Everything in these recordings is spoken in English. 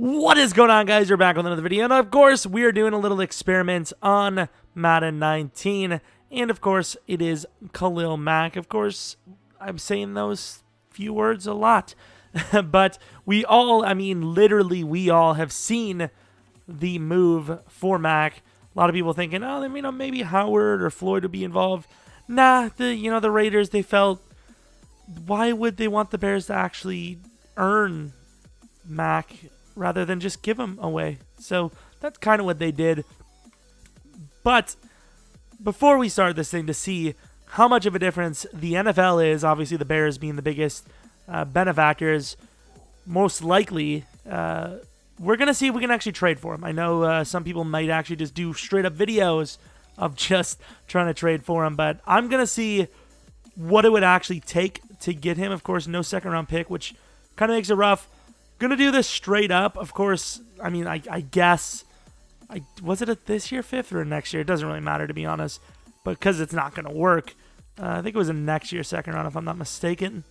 What is going on, guys? We're back with another video, and of course, we are doing a little experiment on Madden 19, and of course, it is Khalil Mack. Of course, I'm saying those few words a lot, but we all, literally, we all have seen the move for Mack. A lot of people thinking, oh, maybe Howard or Floyd would be involved. Nah, the Raiders, they felt, why would they want the Bears to actually earn Mack rather than just give him away? So that's kind of what they did. But before we start this thing, to see how much of a difference the NFL is, obviously the Bears being the biggest benefactors, most likely, we're going to see if we can actually trade for him. I know some people might actually just do straight up videos of just trying to trade for him, but I'm going to see what it would actually take to get him. Of course, no second round pick, which kind of makes it rough. Gonna do this straight up. Of course, I guess, was it this year 5th or next year? It doesn't really matter, to be honest, but because it's not gonna work. I think it was a next year second round, if I'm not mistaken.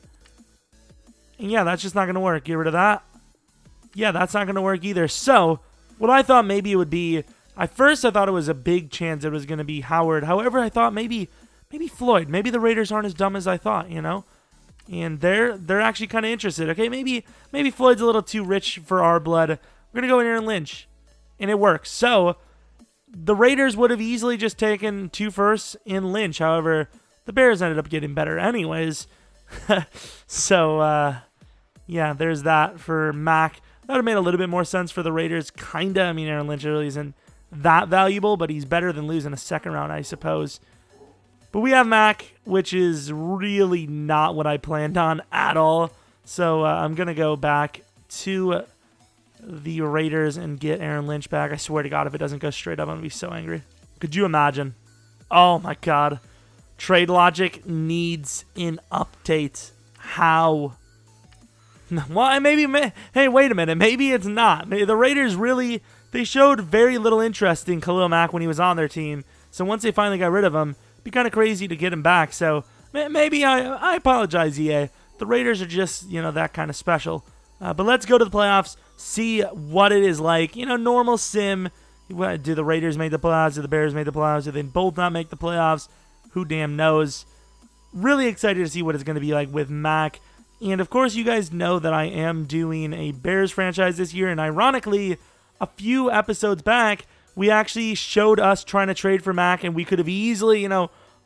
And yeah, that's just not gonna work. Get rid of that. Yeah, that's not gonna work either. So what I thought maybe it would be, at first I thought it was a big chance it was gonna be Howard. However, I thought maybe Floyd. Maybe the Raiders aren't as dumb as I thought, And they're actually kind of interested. Okay, maybe Floyd's a little too rich for our blood. We're gonna go in here and lynch, and it works. So the Raiders would have easily just taken 2 firsts in lynch. However, the Bears ended up getting better anyways. So yeah, there's that for Mack. That would have made a little bit more sense for the Raiders. Kinda. Aaron Lynch really isn't that valuable, but he's better than losing a second round, I suppose. But we have Mack, which is really not what I planned on at all. So I'm going to go back to the Raiders and get Aaron Lynch back. I swear to God, if it doesn't go straight up, I'm going to be so angry. Could you imagine? Oh, my God. Trade logic needs an update. How? Well, hey, wait a minute. Maybe it's not. The Raiders really, they showed very little interest in Khalil Mack when he was on their team. So once they finally got rid of him, be kind of crazy to get him back. So maybe I apologize, EA. The Raiders are just, that kind of special. But let's go to the playoffs, see what it is like. Normal sim. Do the Raiders make the playoffs? Do the Bears make the playoffs? Do they both not make the playoffs? Who damn knows? Really excited to see what it's going to be like with Mack. And of course, you guys know that I am doing a Bears franchise this year. And ironically, a few episodes back, we actually showed us trying to trade for Mack, and we could have easily,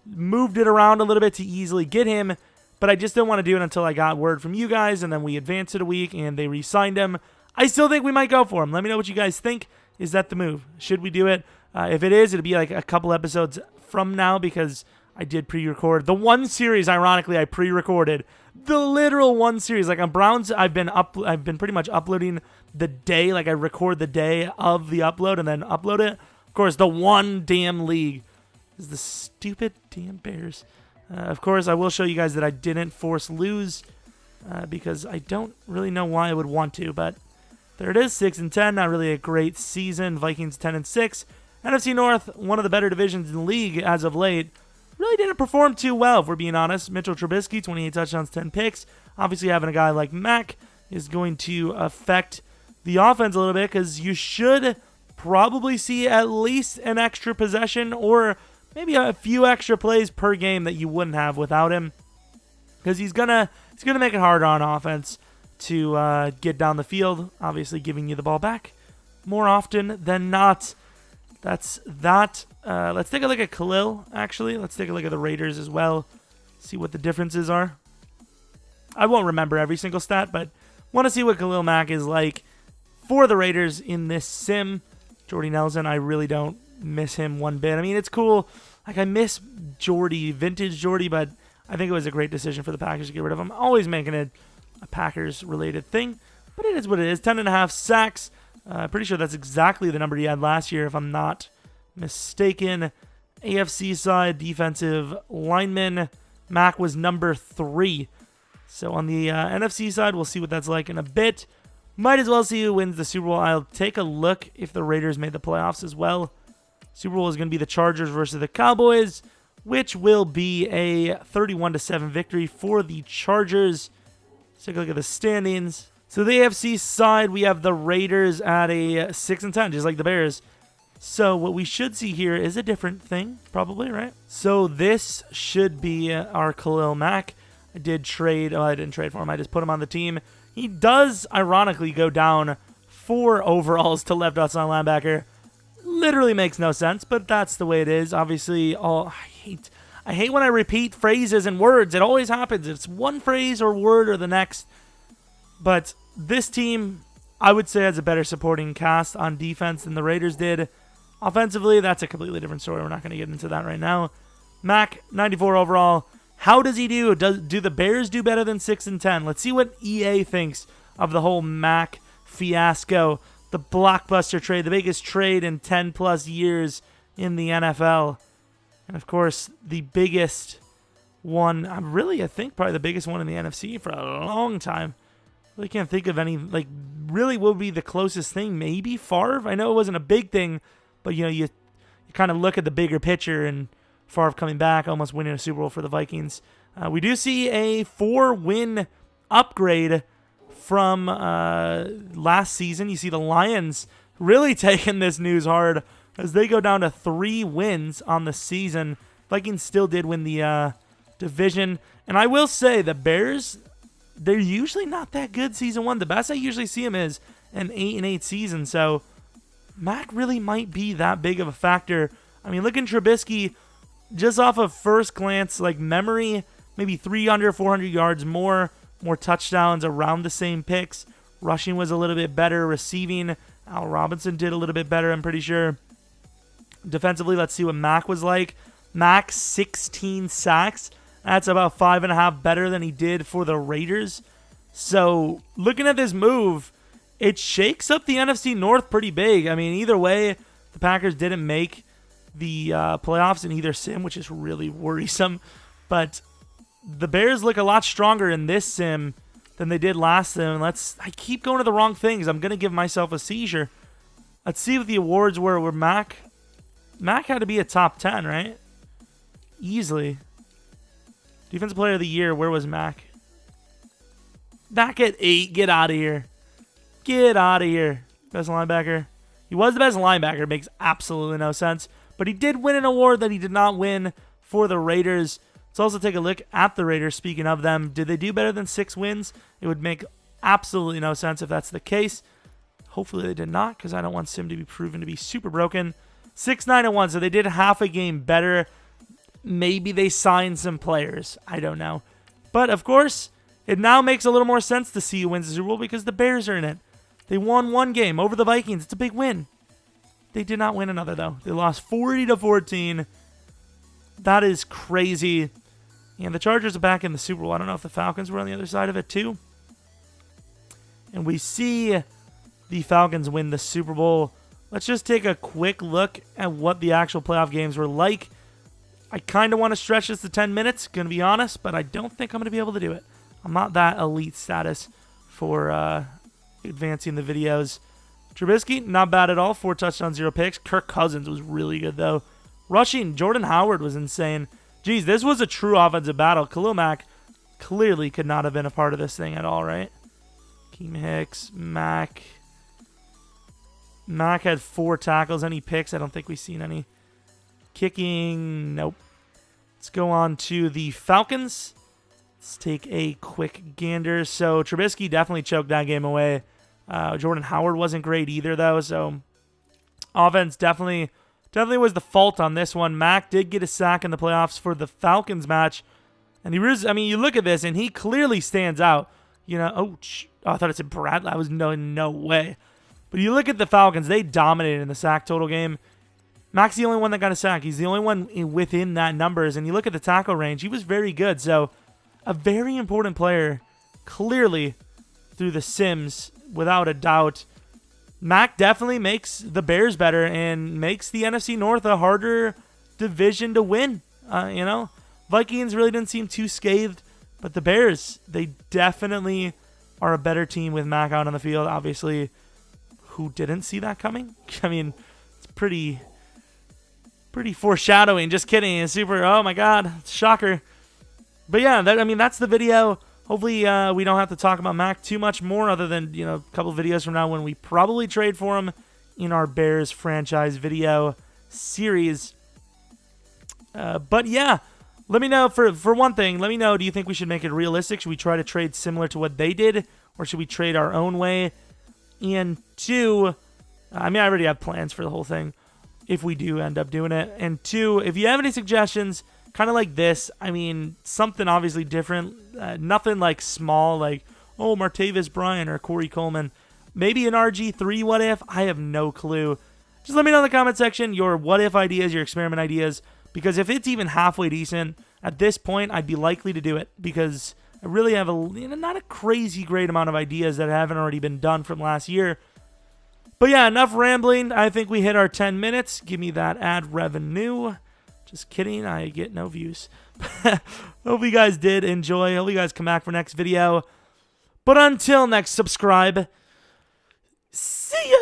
moved it around a little bit to easily get him, but I just didn't want to do it until I got word from you guys, and then we advanced it a week, and they re-signed him. I still think we might go for him. Let me know what you guys think. Is that the move? Should we do it? If it is, it'll be like a couple episodes from now, because I did pre-record. The one series, ironically, I pre-recorded. The literal one series. Like on Browns, I've been pretty much uploading the day. Like I record the day of the upload and then upload it. Of course, the one damn league is the stupid damn Bears. Of course, I will show you guys that I didn't force lose because I don't really know why I would want to. But there it is, 6-10. Not really a great season. Vikings 10-6. NFC North, one of the better divisions in the league as of late. Really didn't perform too well, if we're being honest. Mitchell Trubisky, 28 touchdowns, 10 picks. Obviously, having a guy like Mack is going to affect the offense a little bit, because you should probably see at least an extra possession or maybe a few extra plays per game that you wouldn't have without him, because he's gonna make it harder on offense to get down the field, obviously giving you the ball back more often than not. That's that. Let's take a look at Khalil, actually. Let's take a look at the Raiders as well, see what the differences are. I won't remember every single stat, but want to see what Khalil Mack is like for the Raiders in this sim. Jordy Nelson, I really don't miss him one bit. It's cool. Like, I miss Jordy, vintage Jordy, but I think it was a great decision for the Packers to get rid of him. Always making it a Packers-related thing, but it is what it is. 10.5 sacks. Pretty sure that's exactly the number he had last year, if I'm not mistaken. AFC side, defensive lineman, Mack was number 3. So on the NFC side, we'll see what that's like in a bit. Might as well see who wins the Super Bowl. I'll take a look if the Raiders made the playoffs as well. Super Bowl is going to be the Chargers versus the Cowboys, which will be a 31-7 victory for the Chargers. Let's take a look at the standings. So the AFC side, we have the Raiders at a 6-10, just like the Bears. So what we should see here is a different thing, probably, right? So this should be our Khalil Mack. I didn't trade for him. I just put him on the team. He does, ironically, go down 4 overalls to left outside linebacker. Literally makes no sense, but that's the way it is. Obviously, I hate when I repeat phrases and words. It always happens. It's one phrase or word or the next. But this team, I would say, has a better supporting cast on defense than the Raiders did. Offensively, that's a completely different story. We're not going to get into that right now. Mack, 94 overall. How does he do? Do the Bears do better than 6-10? Let's see what EA thinks of the whole Mack fiasco. The blockbuster trade, the biggest trade in 10-plus years in the NFL. And, of course, the biggest one, I think probably the biggest one in the NFC for a long time. Really can't think of any, really what would be the closest thing? Maybe Favre? I know it wasn't a big thing, but, you kind of look at the bigger picture and Favre coming back, almost winning a Super Bowl for the Vikings. We do see a 4-win upgrade from last season. You see the Lions really taking this news hard as they go down to 3 wins on the season. Vikings still did win the division. And I will say the Bears, they're usually not that good season 1. The best I usually see them is an 8-8 season. So Mack really might be that big of a factor. I mean, look at Trubisky, just off of first glance, memory, maybe 300, 400 yards more touchdowns, around the same picks. Rushing was a little bit better. Receiving, Al Robinson did a little bit better, I'm pretty sure. Defensively, let's see what Mack was like. Mack, 16 sacks. That's about 5.5 better than he did for the Raiders. So, looking at this move, it shakes up the NFC North pretty big. I mean, either way, the Packers didn't make the playoffs in either sim, which is really worrisome. But the Bears look a lot stronger in this sim than they did last sim. I keep going to the wrong things. I'm going to give myself a seizure. Let's see what the awards were. Where Mack had to be a top 10, right? Easily. Defensive Player of the Year, where was Mack? Mack at 8. Get out of here. Get out of here. Best linebacker. He was the best linebacker. It makes absolutely no sense. But he did win an award that he did not win for the Raiders. Let's also take a look at the Raiders. Speaking of them, did they do better than 6 wins? It would make absolutely no sense if that's the case. Hopefully they did not, because I don't want Sim to be proven to be super broken. 6-9-1, so they did half a game better. Maybe they signed some players. I don't know. But, of course, it now makes a little more sense to see who wins the Super Bowl because the Bears are in it. They won 1 game over the Vikings. It's a big win. They did not win another, though. They lost 40-14. That is crazy. And the Chargers are back in the Super Bowl. I don't know if the Falcons were on the other side of it, too. And we see the Falcons win the Super Bowl. Let's just take a quick look at what the actual playoff games were like. I kind of want to stretch this to 10 minutes, going to be honest, but I don't think I'm going to be able to do it. I'm not that elite status for advancing the videos. Trubisky, not bad at all. 4 touchdowns, 0 picks. Kirk Cousins was really good, though. Rushing, Jordan Howard was insane. Geez, this was a true offensive battle. Khalil Mack clearly could not have been a part of this thing at all, right? Keem Hicks, Mack. Mack had 4 tackles. Any picks? I don't think we've seen any. Kicking, nope. Let's go on to the Falcons. Let's take a quick gander. So Trubisky definitely choked that game away. Jordan Howard wasn't great either, though. So offense definitely was the fault on this one. Mack did get a sack in the playoffs for the Falcons match, and he was. I mean, you look at this, and he clearly stands out. I thought it said Bradley. I was no way. But you look at the Falcons; they dominated in the sack total game. Mack's the only one that got a sack. He's the only one within that numbers. And you look at the tackle range; he was very good. So, a very important player, clearly through the Sims, without a doubt. Mack definitely makes the Bears better and makes the NFC North a harder division to win. Vikings really didn't seem too scathed, but the Bears, they definitely are a better team with Mack out on the field. Obviously, who didn't see that coming? I mean, it's pretty foreshadowing. Just kidding. It's super. Oh my God, shocker. But yeah, that's the video. hopefully we don't have to talk about Mack too much more other than, you know, a couple videos from now when we probably trade for him in our Bears franchise video series. But yeah, let me know, for one thing, let me know, do you think we should make it realistic? Should we try to trade similar to what they did, or should we trade our own way? And two, I mean, I already have plans for the whole thing if we do end up doing it. And two, if you have any suggestions, kind of like this, I mean, something obviously different, nothing like small, like, oh, Martavis Bryant or Corey Coleman, maybe an RG3 what if, I have no clue. Just let me know in the comment section your what if ideas, your experiment ideas, because if it's even halfway decent, at this point, I'd be likely to do it, because I really have not a crazy great amount of ideas that haven't already been done from last year. But yeah, enough rambling. I think we hit our 10 minutes. Give me that ad revenue. Just kidding. I get no views. Hope you guys did enjoy. Hope you guys come back for next video. But until next, subscribe. See ya.